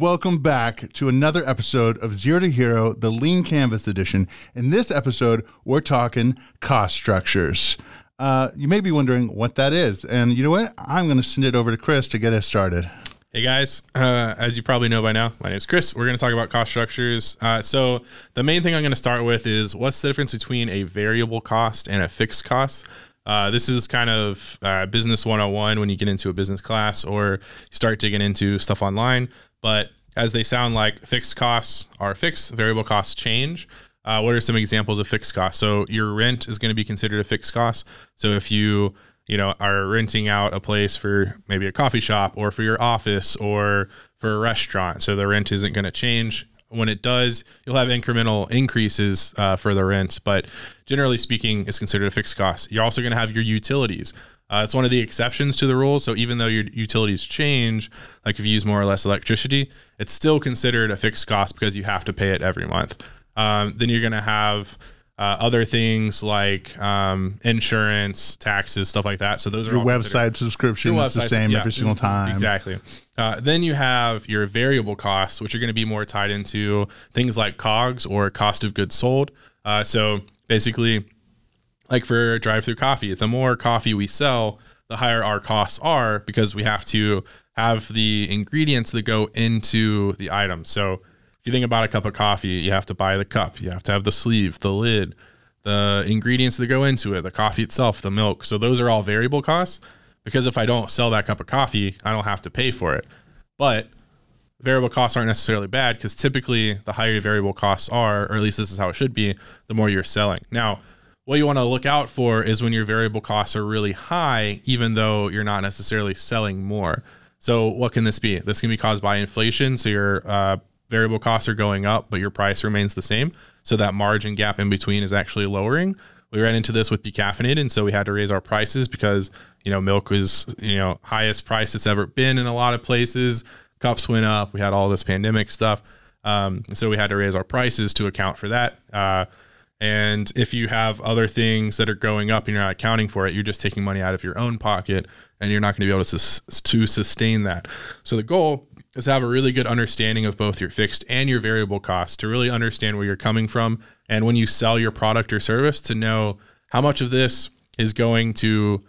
Welcome back to another episode of Zero to Hero, the Lean Canvas edition. In this episode, we're talking cost structures. You may be wondering what that is. And you know what? I'm going to send it over to Chris to get us started. Hey guys, as you probably know by now, my name is Chris. We're going to talk about cost structures. So the main thing I'm going to start with is what's the difference between a variable cost and a fixed cost? This is kind of business 101 when you get into a business class or you start digging into stuff online. But as they sound like, fixed costs are fixed, variable costs change. What are some examples of fixed costs? So your rent is going to be considered a fixed cost. So if you are renting out a place for maybe a coffee shop or for your office or for a restaurant, so the rent isn't going to change. When it does, you'll have incremental increases for the rent, but generally speaking, it's considered a fixed cost. You're also going to have your utilities. It's one of the exceptions to the rule. So even though your utilities change, like if you use more or less electricity, it's still considered a fixed cost because you have to pay it every month. Then you're going to have other things like insurance, taxes, stuff like that. So those are your all website subscription is the same every single time. Exactly. Then you have your variable costs, which are going to be more tied into things like COGS or cost of goods sold. So basically, like for drive-through coffee, the more coffee we sell, the higher our costs are because we have to have the ingredients that go into the item. So if you think about a cup of coffee, you have to buy the cup, you have to have the sleeve, the lid, the ingredients that go into it, the coffee itself, the milk. So those are all variable costs because if I don't sell that cup of coffee, I don't have to pay for it. But variable costs aren't necessarily bad because typically the higher your variable costs are, or at least this is how it should be, the more you're selling. Now, what you want to look out for is when your variable costs are really high, even though you're not necessarily selling more. So what can this be? This can be caused by inflation. So your variable costs are going up, but your price remains the same. So that margin gap in between is actually lowering. We ran into this with decaffeinated, and so we had to raise our prices because, milk was, highest price it's ever been in a lot of places. Cups went up. We had all this pandemic stuff. So we had to raise our prices to account for that. And if you have other things that are going up and you're not accounting for it, you're just taking money out of your own pocket and you're not going to be able to sustain that. So the goal is to have a really good understanding of both your fixed and your variable costs to really understand where you're coming from. And when you sell your product or service, to know how much of this is going to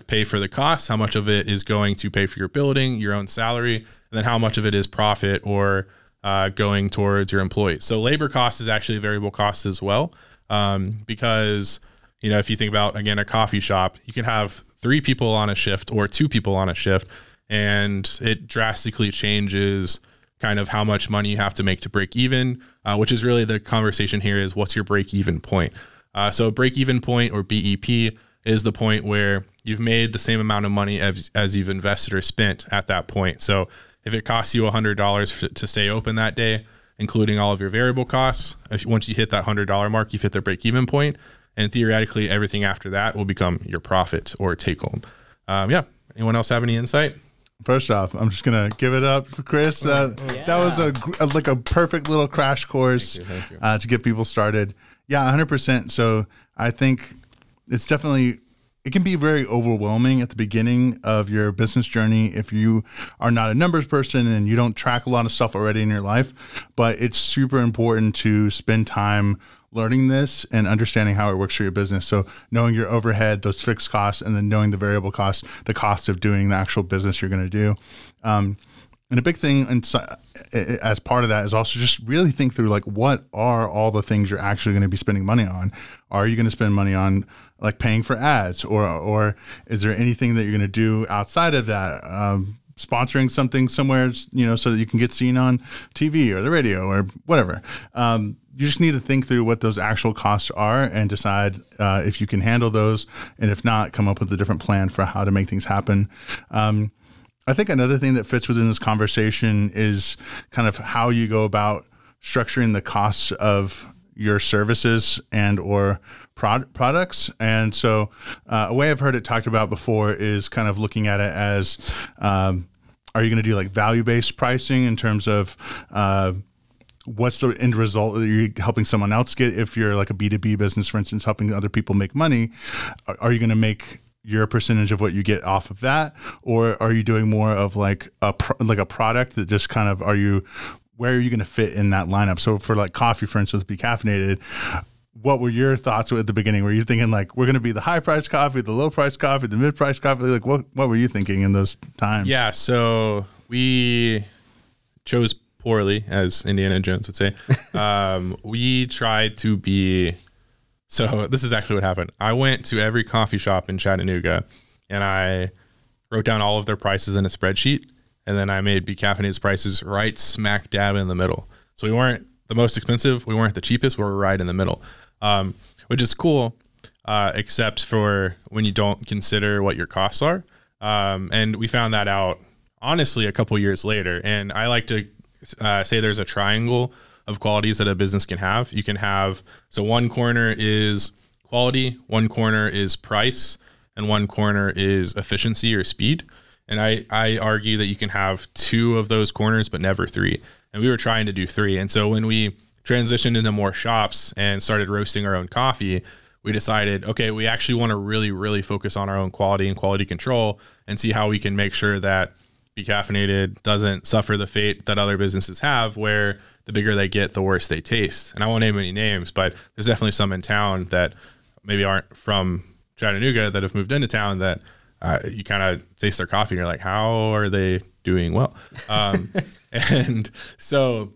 pay for the cost, how much of it is going to pay for your building, your own salary, and then how much of it is profit or going towards your employees. So labor cost is actually a variable cost as well. Because, if you think about, again, a coffee shop, you can have 3 people on a shift or 2 people on a shift, and it drastically changes kind of how much money you have to make to break even, which is really the conversation here is what's your break even point. So break even point or BEP is the point where you've made the same amount of money as you've invested or spent at that point. So if it costs you $100 to stay open that day, including all of your variable costs, once you hit that $100 mark, you've hit the break-even point, and theoretically, everything after that will become your profit or take-home. Anyone else have any insight? First off, I'm just gonna give it up for Chris. That was a perfect little crash course. Thank you. To get people started. Yeah, 100%. So I think it's definitely. It can be very overwhelming at the beginning of your business journey if you are not a numbers person and you don't track a lot of stuff already in your life. But it's super important to spend time learning this and understanding how it works for your business. So knowing your overhead, those fixed costs, and then knowing the variable costs, the cost of doing the actual business you're going to do. And a big thing as part of that is also just really think through, like, what are all the things you're actually going to be spending money on? Are you going to spend money on like paying for ads, or is there anything that you're going to do outside of that? Sponsoring something somewhere, so that you can get seen on TV or the radio or whatever. You just need to think through what those actual costs are and decide if you can handle those. And if not, come up with a different plan for how to make things happen. I think another thing that fits within this conversation is kind of how you go about structuring the costs of your services and or products. And so a way I've heard it talked about before is kind of looking at it as, are you going to do like value-based pricing in terms of what's the end result that you're helping someone else get? If you're like a B2B business, for instance, helping other people make money, are you going to make your percentage of what you get off of that, or are you doing more of like a product that just kind of where are you going to fit in that lineup? So for like coffee, for instance, Be Caffeinated, what were your thoughts at the beginning? Were you thinking like, we're going to be the high price coffee, the low price coffee, the mid price coffee? Like what were you thinking in those times? Yeah. So we chose poorly, as Indiana Jones would say. We tried to be, so this is actually what happened. I went to every coffee shop in Chattanooga and I wrote down all of their prices in a spreadsheet. And then I made Be Caffeinated's prices right smack dab in the middle. So we weren't the most expensive. We weren't the cheapest. We were right in the middle, which is cool, except for when you don't consider what your costs are. And we found that out, honestly, a couple years later. And I like to say there's a triangle of qualities that a business can have. You can have, so one corner is quality, one corner is price, and one corner is efficiency or speed. And I argue that you can have two of those corners, but never three. And we were trying to do three. And so when we transitioned into more shops and started roasting our own coffee, we decided, okay, we actually want to really, really focus on our own quality and quality control and see how we can make sure that Be Caffeinated doesn't suffer the fate that other businesses have, where the bigger they get, the worse they taste. And I won't name any names, but there's definitely some in town that maybe aren't from Chattanooga that have moved into town that you kind of taste their coffee and you're like, how are they doing well? And so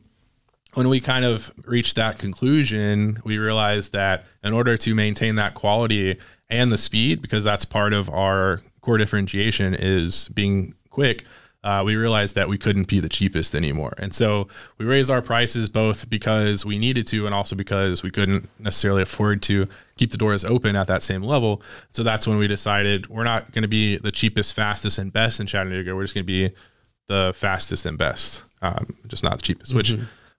when we kind of reached that conclusion, we realized that in order to maintain that quality and the speed, because that's part of our core differentiation is being quick, we realized that we couldn't be the cheapest anymore. And so we raised our prices both because we needed to and also because we couldn't necessarily afford to keep the doors open at that same level. So that's when we decided we're not going to be the cheapest, fastest, and best in Chattanooga. We're just going to be the fastest and best, just not the cheapest, which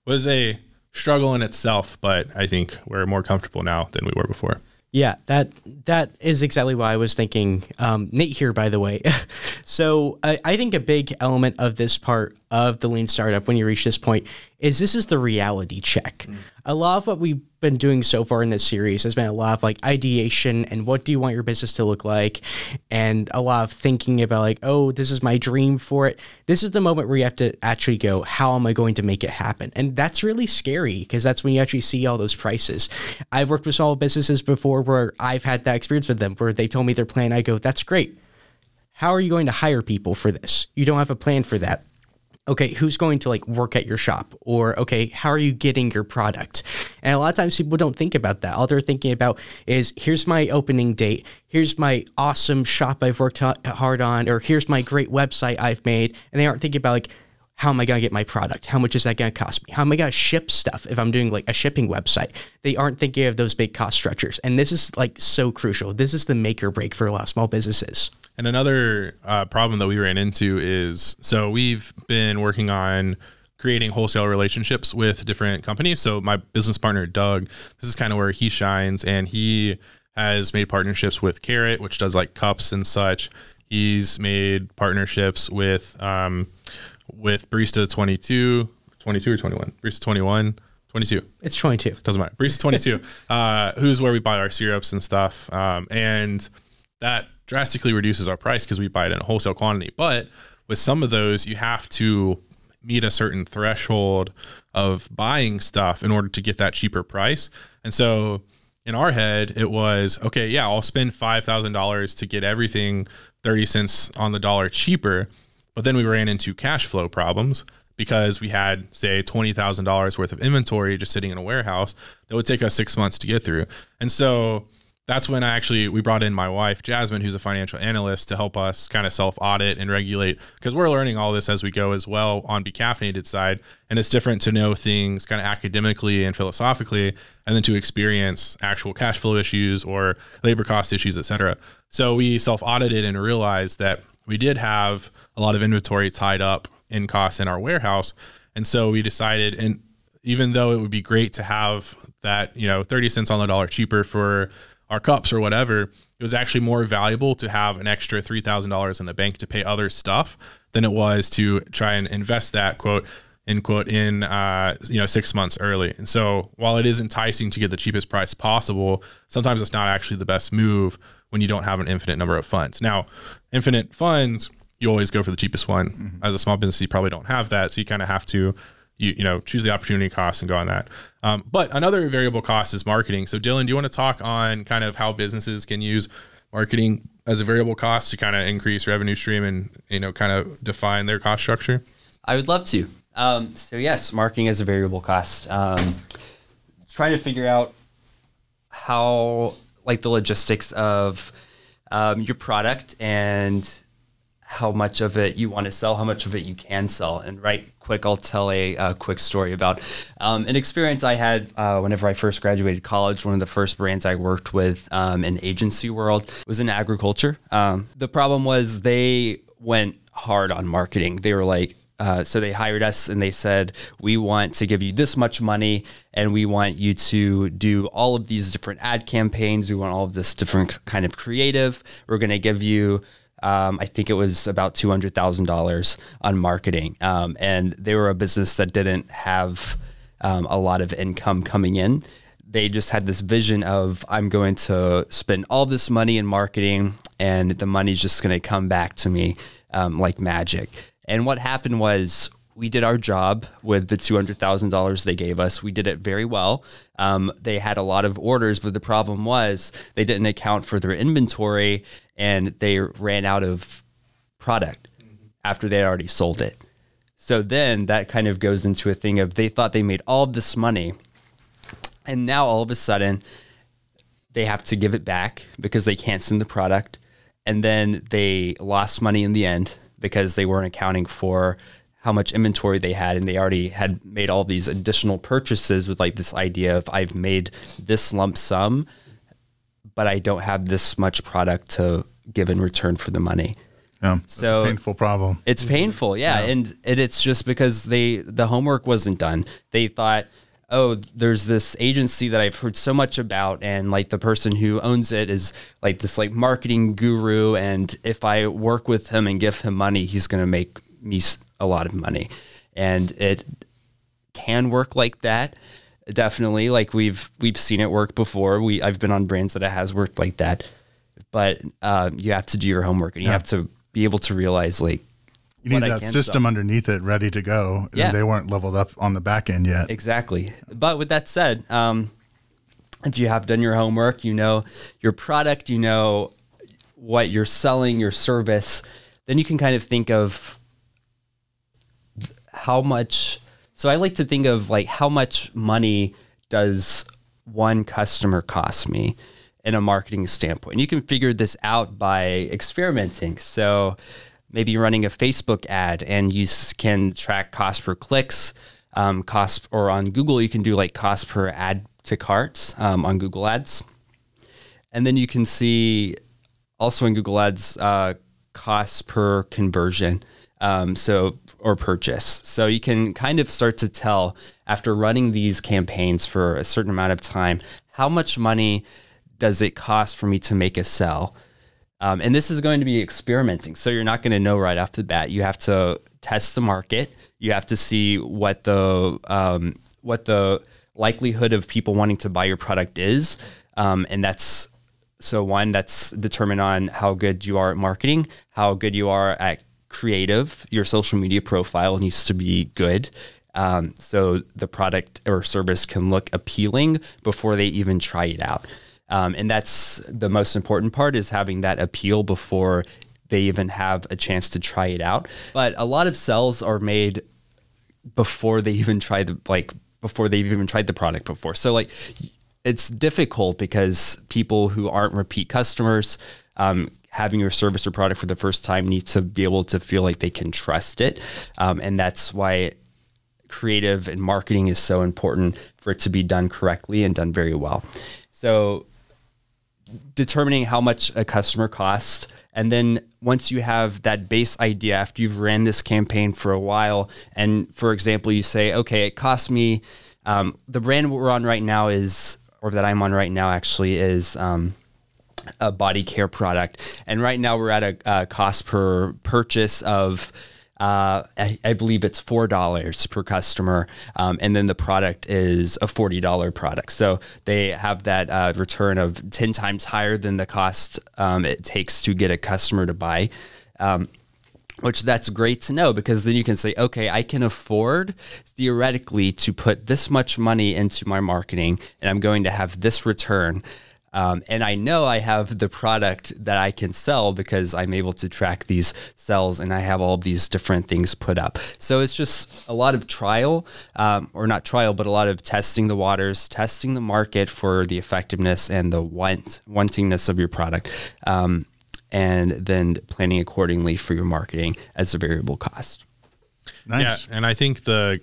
was a struggle in itself. But I think we're more comfortable now than we were before. Yeah, that is exactly why I was thinking. Nate here, by the way. So I think a big element of this part of the lean startup when you reach this point is this is the reality check. A lot of what we've been doing so far in this series has been a lot of like ideation and what do you want your business to look like, and a lot of thinking about like, oh, this is my dream for it. This is the moment where you have to actually go, how am I going to make it happen? And that's really scary because that's when you actually see all those prices. I've worked with small businesses before where I've had that experience with them where they told me their plan. I go, that's great. How are you going to hire people for this? You don't have a plan for that. Okay, who's going to like work at your shop? Or, okay, how are you getting your product? And a lot of times people don't think about that. All they're thinking about is, here's my opening date. Here's my awesome shop I've worked hard on, or here's my great website I've made. And they aren't thinking about like, how am I going to get my product? How much is that going to cost me? How am I going to ship stuff if I'm doing like a shipping website? They aren't thinking of those big cost structures. And this is like so crucial. This is the make or break for a lot of small businesses. And another problem that we ran into is, so we've been working on creating wholesale relationships with different companies. So my business partner, Doug, this is kind of where he shines, and he has made partnerships with Carrot, which does like cups and such. He's made partnerships with Barista 22 or 21, Barista 21, 22. It's 22. Doesn't matter. Barista 22, who's where we buy our syrups and stuff. And that drastically reduces our price because we buy it in a wholesale quantity. But with some of those, you have to meet a certain threshold of buying stuff in order to get that cheaper price. And so in our head, it was, okay, yeah, I'll spend $5,000 to get everything 30 cents on the dollar cheaper. But then we ran into cash flow problems because we had, say, $20,000 worth of inventory just sitting in a warehouse that would take us 6 months to get through. And so that's when we brought in my wife, Jasmine, who's a financial analyst, to help us kind of self-audit and regulate, because we're learning all this as we go as well on Be Caffeinated side. And it's different to know things kind of academically and philosophically, and then to experience actual cash flow issues or labor cost issues, et cetera. So we self-audited and realized that we did have a lot of inventory tied up in costs in our warehouse. And so we decided, and even though it would be great to have that, 30 cents on the dollar cheaper for our cups or whatever, it was actually more valuable to have an extra $3,000 in the bank to pay other stuff than it was to try and invest that quote in 6 months early. And so while it is enticing to get the cheapest price possible, sometimes it's not actually the best move when you don't have an infinite number of funds. Now, infinite funds, you always go for the cheapest one. As a small business, you probably don't have that. So you kind of have to, you know, choose the opportunity cost and go on that. But another variable cost is marketing. So Dylan, do you want to talk on kind of how businesses can use marketing as a variable cost to kind of increase revenue stream and, you know, kind of define their cost structure? I would love to. So yes, marketing is a variable cost. Trying to figure out how, like, the logistics of your product and how much of it you want to sell, how much of it you can sell. And quick, I'll tell a quick story about an experience I had whenever I first graduated college. One of the first brands I worked with in agency world was in agriculture. The problem was they went hard on marketing. They were like, so they hired us and they said, we want to give you this much money and we want you to do all of these different ad campaigns. We want all of this different kind of creative. We're going to give you, I think it was about $200,000 on marketing. And they were a business that didn't have a lot of income coming in. They just had this vision of, I'm going to spend all this money in marketing and the money's just going to come back to me like magic. And what happened was we did our job with the $200,000 they gave us. We did it very well. They had a lot of orders, but the problem was they didn't account for their inventory and they ran out of product after they had already sold it. So then that kind of goes into a thing of they thought they made all of this money and now all of a sudden they have to give it back because they can't send the product. And then they lost money in the end because they weren't accounting for how much inventory they had, and they already had made all these additional purchases with like this idea of I've made this lump sum, but I don't have this much product to give in return for the money. Yeah, so it's a painful problem. It's painful, yeah. And it's just because the homework wasn't done. They thought, oh, there's this agency that I've heard so much about, and like the person who owns it is like this like marketing guru, and if I work with him and give him money, he's going to make me a lot of money. And it can work like that. Definitely. Like we've seen it work before. I've been on brands that it has worked like that, but you have to do your homework and you have to be able to realize like, you need that system underneath it ready to go. Yeah. And they weren't leveled up on the back end yet. Exactly. But with that said, if you have done your homework, you know your product, you know what you're selling, your service, then you can kind of think of how much. So I like to think of like how much money does one customer cost me in a marketing standpoint. You can figure this out by experimenting. So maybe running a Facebook ad and you can track cost per clicks, cost, or on Google, you can do like cost per add to carts on Google Ads. And then you can see also in Google Ads, cost per conversion, or purchase. So you can kind of start to tell after running these campaigns for a certain amount of time, how much money does it cost for me to make a sell? And this is going to be experimenting. So you're not going to know right off the bat. You have to test the market. You have to see what the likelihood of people wanting to buy your product is. And that's determined on how good you are at marketing, how good you are at creative. Your social media profile needs to be good. So the product or service can look appealing before they even try it out. And that's the most important part, is having that appeal before they even have a chance to try it out. But a lot of sales are made before they even try before they've even tried the product before. So like it's difficult because people who aren't repeat customers, having your service or product for the first time, need to be able to feel like they can trust it. And that's why creative and marketing is so important, for it to be done correctly and done very well. So determining how much a customer costs. And then once you have that base idea, after you've ran this campaign for a while, and for example, you say, okay, it cost me, the brand we're on right now is, or that I'm on right now actually, is a body care product. And right now we're at a cost per purchase of I believe it's $4 per customer, and then the product is a $40 product. So they have that return of 10 times higher than the cost it takes to get a customer to buy. Which that's great to know, because then you can say, okay, I can afford theoretically to put this much money into my marketing, and I'm going to have this return. And I know I have the product that I can sell because I'm able to track these sales, and I have all these different things put up. So it's just a lot of trial, or not trial, but a lot of testing the waters, testing the market for the effectiveness and the wantingness of your product. And then planning accordingly for your marketing as a variable cost. Nice. Yeah, and I think the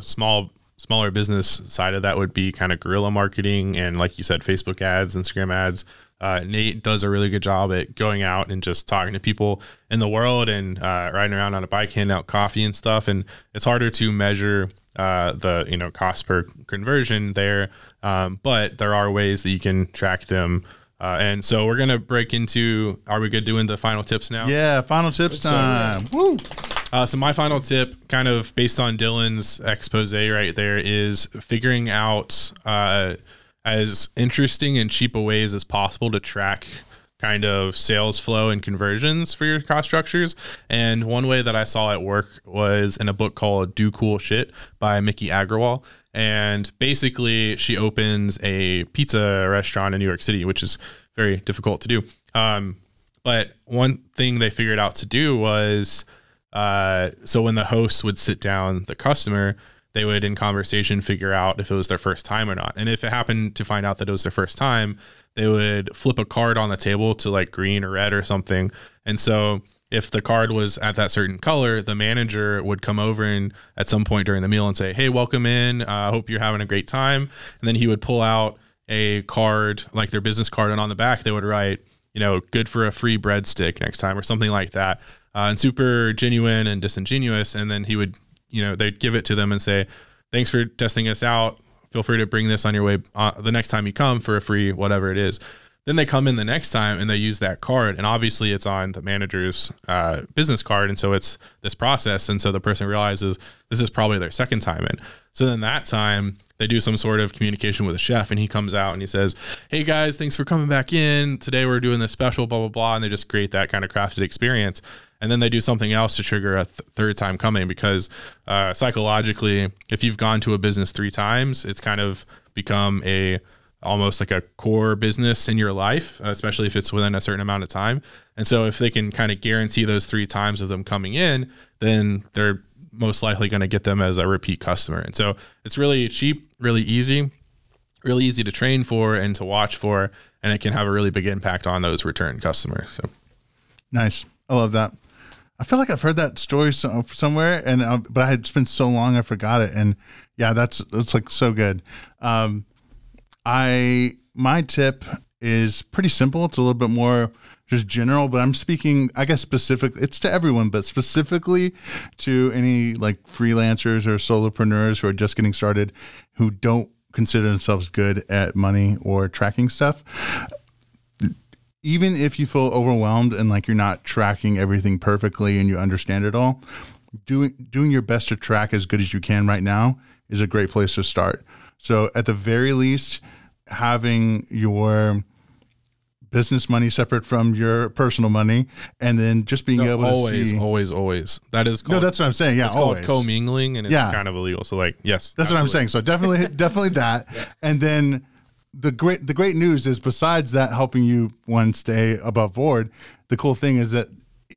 smaller business side of that would be kind of guerrilla marketing, and like you said, Facebook ads, Instagram ads. Nate does a really good job at going out and just talking to people in the world, and riding around on a bike, handing out coffee and stuff. And it's harder to measure the cost per conversion there, but there are ways that you can track them. And so we're going to break into, are we good doing the final tips now? Yeah, final tips time. Woo! So my final tip, kind of based on Dylan's expose right there, is figuring out as interesting and cheap a ways as possible to track kind of sales flow and conversions for your cost structures. And one way that I saw it work was in a book called Do Cool Shit by Mickey Agrawal. And basically she opens a pizza restaurant in New York City, which is very difficult to do. But one thing they figured out to do was, so when the host would sit down the customer, they would in conversation figure out if it was their first time or not. And if it happened to find out that it was their first time, they would flip a card on the table to like green or red or something. And so if the card was at that certain color, the manager would come over and at some point during the meal and say, hey, welcome in. I hope you're having a great time. And then he would pull out a card, like their business card, and on the back they would write, good for a free breadstick next time or something like that. And super genuine and disingenuous. And then he would, they'd give it to them and say, thanks for testing us out. Feel free to bring this on your way the next time you come for a free whatever it is. Then they come in the next time and they use that card, and obviously it's on the manager's business card. And so it's this process. And so the person realizes this is probably their second time in. So then that time they do some sort of communication with a chef, and he comes out and he says, hey guys, thanks for coming back in. Today we're doing this special, blah, blah, blah. And they just create that kind of crafted experience. And then they do something else to trigger a third time coming, because psychologically, if you've gone to a business 3 times, it's kind of become almost like a core business in your life, especially if it's within a certain amount of time. And so if they can kind of guarantee those 3 times of them coming in, then they're most likely going to get them as a repeat customer. And so it's really cheap, really easy to train for and to watch for, and it can have a really big impact on those return customers. So nice. I love that. I feel like I've heard that story somewhere, but I had spent so long I forgot it. And yeah, that's like so good. My tip is pretty simple. It's a little bit more just general, but I'm speaking, I guess, specific. It's to everyone, but specifically to any like freelancers or solopreneurs who are just getting started, who don't consider themselves good at money or tracking stuff. Even if you feel overwhelmed and like you're not tracking everything perfectly and you understand it all, doing your best to track as good as you can right now is a great place to start. So at the very least, having your business money separate from your personal money, and then just being able to see. Always. That is called, no, that's what I'm saying. Yeah, it's always called commingling, and it's kind of illegal. So like, yes, that's absolutely what I'm saying. So definitely that. Yeah. And then the great news is, besides that helping you stay above board, the cool thing is that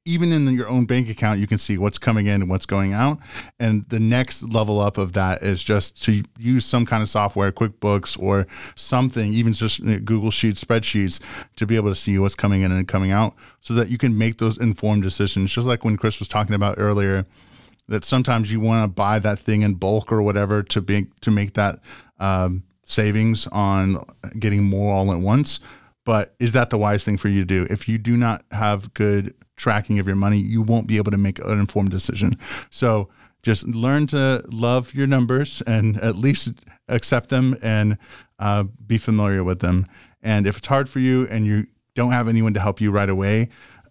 even in your own bank account, you can see what's coming in and what's going out. And the next level up of that is just to use some kind of software, QuickBooks or something, even just Google Sheets, spreadsheets, to be able to see what's coming in and coming out, so that you can make those informed decisions. Just like when Chris was talking about earlier, that sometimes you want to buy that thing in bulk or whatever to make that savings on getting more all at once. But is that the wise thing for you to do? If you do not have good tracking of your money, you won't be able to make an informed decision. So just learn to love your numbers and at least accept them and be familiar with them. And if it's hard for you and you don't have anyone to help you right away,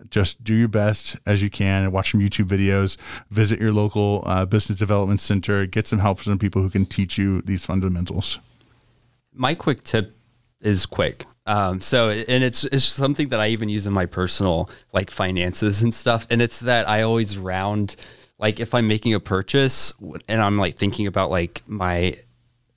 just do your best as you can and watch some YouTube videos, visit your local business development center, get some help from people who can teach you these fundamentals. My quick tip is quick. It's something that I even use in my personal like finances and stuff. And it's that I always round, like if I'm making a purchase and I'm like thinking about like my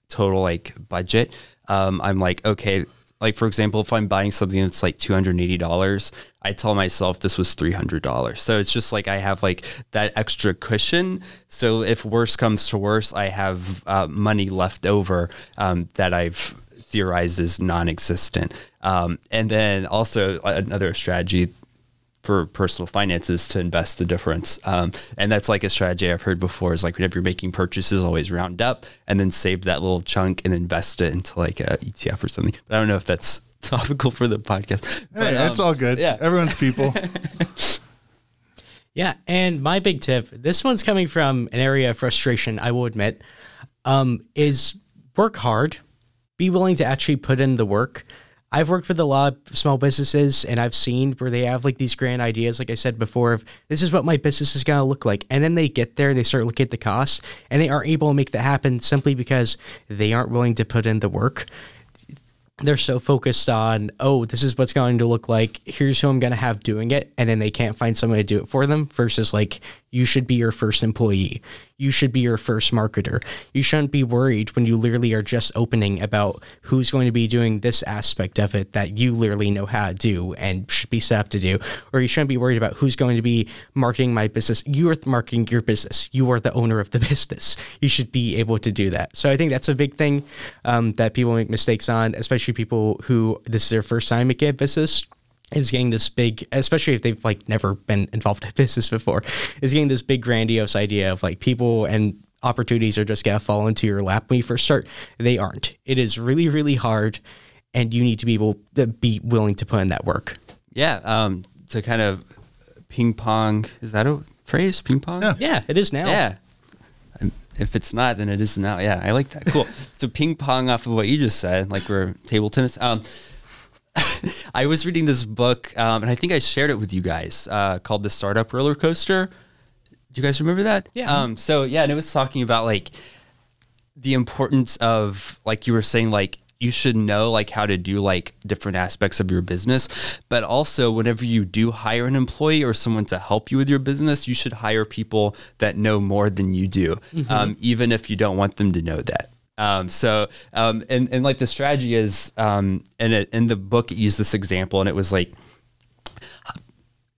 total like budget, I'm like, okay, like for example, if I'm buying something that's like $280, I tell myself this was $300. So it's just like I have like that extra cushion. So if worse comes to worse, I have money left over that I've theorized is non-existent. And then also another strategy for personal finances to invest the difference. And that's like a strategy I've heard before is like whenever you're making purchases, always round up and then save that little chunk and invest it into like a ETF or something. But I don't know if that's topical for the podcast. Hey, that's all good. Yeah. Everyone's people. Yeah. And my big tip, this one's coming from an area of frustration, I will admit, is work hard, be willing to actually put in the work. I've worked with a lot of small businesses and I've seen where they have like these grand ideas, like I said before, of this is what my business is going to look like. And then they get there, they start looking at the costs and they aren't able to make that happen simply because they aren't willing to put in the work. They're so focused on, oh, this is what's going to look like. Here's who I'm going to have doing it. And then they can't find someone to do it for them versus like, you should be your first employee. You should be your first marketer. You shouldn't be worried when you literally are just opening about who's going to be doing this aspect of it that you literally know how to do and should be set up to do. Or you shouldn't be worried about who's going to be marketing my business. You are marketing your business. You are the owner of the business. You should be able to do that. So I think that's a big thing that people make mistakes on, especially people who this is their first time making a business. Is getting this big, especially if they've like never been involved in business before, is getting this big grandiose idea of like people and opportunities are just gonna fall into your lap when you first start. They aren't. It is really, really hard, and you need to be able to be willing to put in that work. Yeah. To kind of ping pong, is that a phrase? Ping pong? Yeah, it is now. Yeah. If it's not, then it is now. Yeah, I like that. Cool. So ping pong off of what you just said, like we're table tennis. I was reading this book, and I think I shared it with you guys, called The Startup Roller Coaster. Do you guys remember that? Yeah. So yeah, and it was talking about like the importance of, like you were saying, like you should know like how to do like different aspects of your business, but also whenever you do hire an employee or someone to help you with your business, you should hire people that know more than you do, even if you don't want them to know that. And like the strategy is, in the book, it used this example, and it was like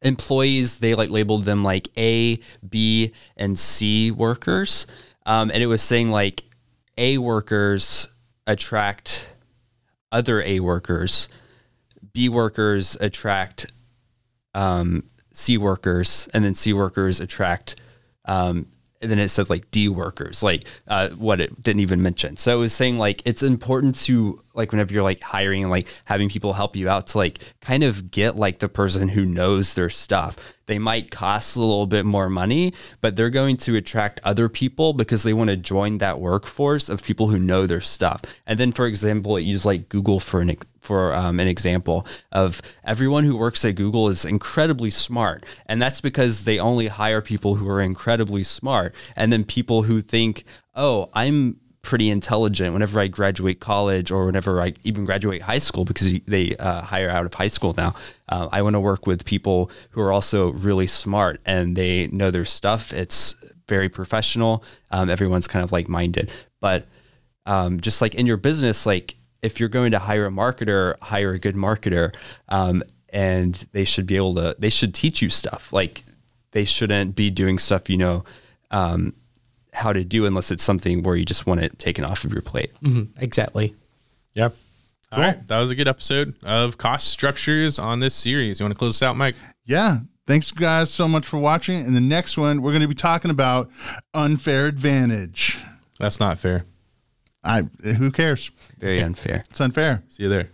employees, they like labeled them like A, B, and C workers. And it was saying like A workers attract other A workers, B workers attract, C workers, and then C workers attract, and then it said like D workers, like what it didn't even mention. So it was saying like it's important to like whenever you're like hiring and like having people help you out to like kind of get like the person who knows their stuff. They might cost a little bit more money, but they're going to attract other people because they want to join that workforce of people who know their stuff. And then, for example, it used like Google for an example of everyone who works at Google is incredibly smart. And that's because they only hire people who are incredibly smart. And then people who think, oh, I'm pretty intelligent whenever I graduate college or whenever I even graduate high school, because they hire out of high school now. I want to work with people who are also really smart and they know their stuff. It's very professional. Everyone's kind of like minded, but just like in your business, like if you're going to hire a marketer, hire a good marketer, and they should be able to, they should teach you stuff. Like they shouldn't be doing stuff, how to do unless it's something where you just want it taken off of your plate. Mm-hmm, exactly. Yep. All right. That was a good episode of cost structures on this series. You want to close this out, Mike? Yeah. Thanks guys so much for watching. In the next one, we're going to be talking about unfair advantage. That's not fair. Who cares? Very unfair. It's unfair. See you there.